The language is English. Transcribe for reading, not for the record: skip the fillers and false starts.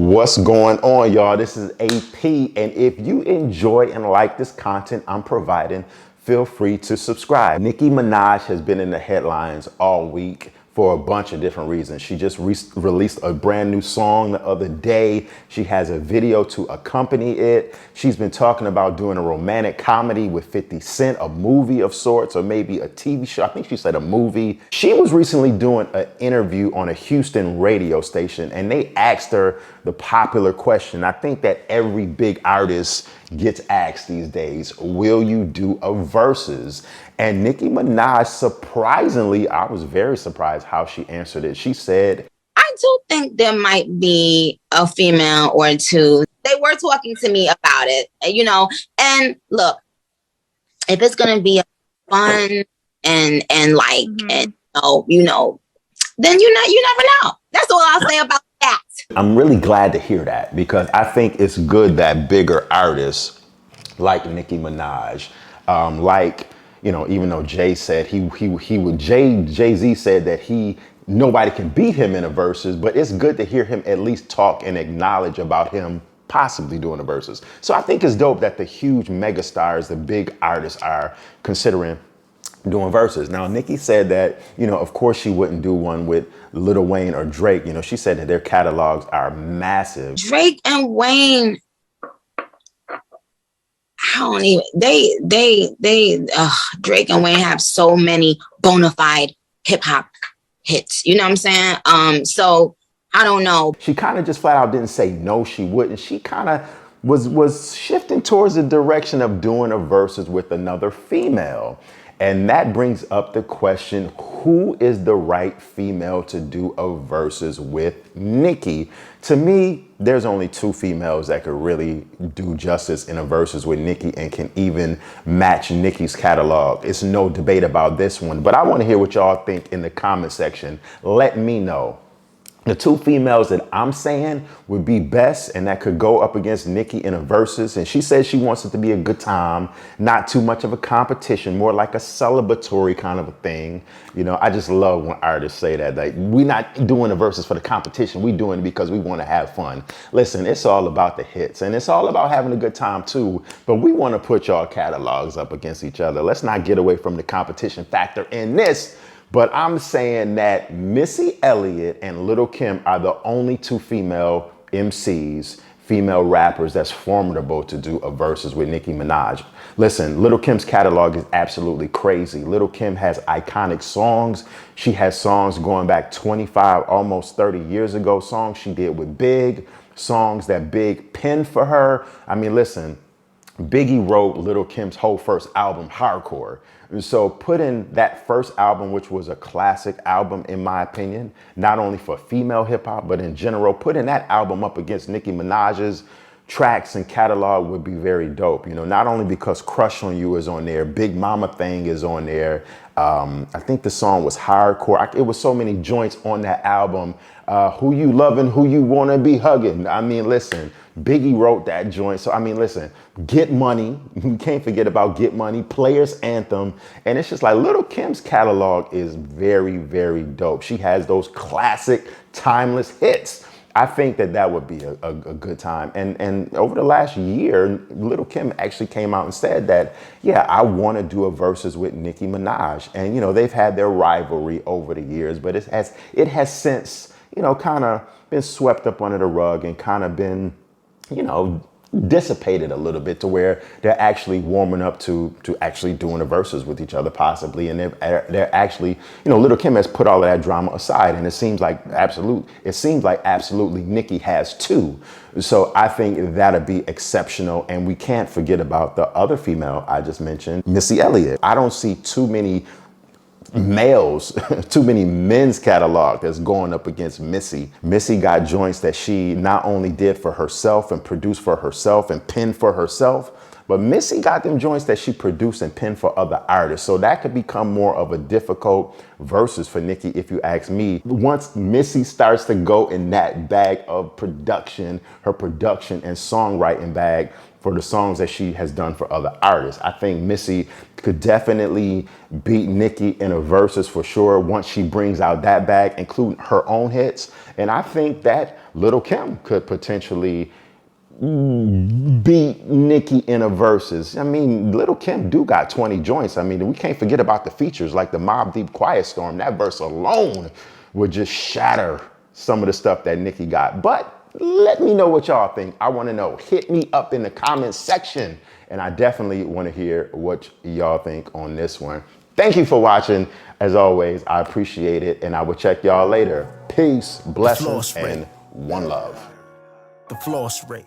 What's going on, y'all? This is AP, and if you enjoy and like this content I'm providing, feel free to subscribe. Nicki Minaj has been in the headlines all week for a bunch of different reasons. She just released a brand new song the other day. She has a video to accompany it. She's been talking about doing a romantic comedy with 50 Cent, a movie of sorts, or maybe a TV show. I think she said a movie. She was recently doing an interview on a Houston radio station, and they asked her the popular question. I think that every big artist gets asked these days, will you do a versus? And Nicki Minaj, surprisingly, I was very surprised how she answered it. She said, I do think there might be a female or two. They were talking to me about it, and look, if it's going to be fun and like, and then you never know. That's all I'll say about that. I'm really glad to hear that, because I think it's good that bigger artists like Nicki Minaj, even though Jay said Jay-Z said that nobody can beat him in a versus, but it's good to hear him at least talk and acknowledge about him possibly doing a versus. So I think it's dope that the huge mega stars, the big artists, are considering doing verses. Now, Nicki said that, of course she wouldn't do one with Lil Wayne or Drake. She said that their catalogs are massive. Drake and Wayne, Drake and Wayne have so many bona fide hip hop hits. You know what I'm saying? So I don't know. She kind of just flat out didn't say no, she wouldn't. She kind of was shifting towards the direction of doing a versus with another female. And that brings up the question, who is the right female to do a versus with Nicki? To me, there's only two females that could really do justice in a versus with Nicki and can even match Nicki's catalog. It's no debate about this one, but I want to hear what y'all think in the comment section. Let me know. The two females that I'm saying would be best and that could go up against Nicki in a versus. And she says she wants it to be a good time, not too much of a competition, more like a celebratory kind of a thing. I just love when artists say that. Like, we're not doing a versus for the competition. We're doing it because we want to have fun. Listen, it's all about the hits and it's all about having a good time too. But we want to put y'all catalogs up against each other. Let's not get away from the competition factor in this. But I'm saying that Missy Elliott and Lil Kim are the only two female MCs, female rappers that's formidable to do a versus with Nicki Minaj. Listen, Lil Kim's catalog is absolutely crazy. Lil Kim has iconic songs. She has songs going back 25, almost 30 years ago, songs she did with Big, songs that Big penned for her. I mean, listen, Biggie wrote Lil Kim's whole first album, Hardcore. And so putting that first album, which was a classic album, in my opinion, not only for female hip hop, but in general, putting that album up against Nicki Minaj's tracks and catalog would be very dope. Not only because Crush on You is on there, Big Mama Thing is on there. I think the song was Hardcore. It was so many joints on that album. Who You Loving, Who You Wanna Be Hugging. I mean, listen, Biggie wrote that joint. So, I mean, listen, Get Money. You can't forget about Get Money, Players Anthem. And it's just like Lil Kim's catalog is very, very dope. She has those classic, timeless hits. I think that would be a good time. And over the last year, Lil Kim actually came out and said that, yeah, I want to do a versus with Nicki Minaj. And, they've had their rivalry over the years, but it has since, kind of been swept up under the rug and kind of been, dissipated a little bit to where they're actually warming up to actually doing a versus with each other possibly. And they're actually, Lil Kim has put all of that drama aside, and it seems like absolutely Nicki has too. So I think that'd be exceptional. And we can't forget about the other female I just mentioned, Missy Elliott. I don't see too many men's catalog that's going up against Missy. Missy got joints that she not only did for herself and produced for herself and penned for herself, But Missy got them joints that she produced and penned for other artists. So that could become more of a difficult versus for Nicki, if you ask me. Once Missy starts to go in that bag of production, her production and songwriting bag for the songs that she has done for other artists, I think Missy could definitely beat Nicki in a versus for sure once she brings out that bag, including her own hits. And I think that Lil Kim could potentially beat Nicki in a versus. I mean, Lil Kim do got 20 joints. I mean, we can't forget about the features like the Mobb Deep Quiet Storm. That verse alone would just shatter some of the stuff that Nicki got. But let me know what y'all think. I want to know. Hit me up in the comments section. And I definitely want to hear what y'all think on this one. Thank you for watching. As always, I appreciate it. And I will check y'all later. Peace, blessings, and one love. The floss rate.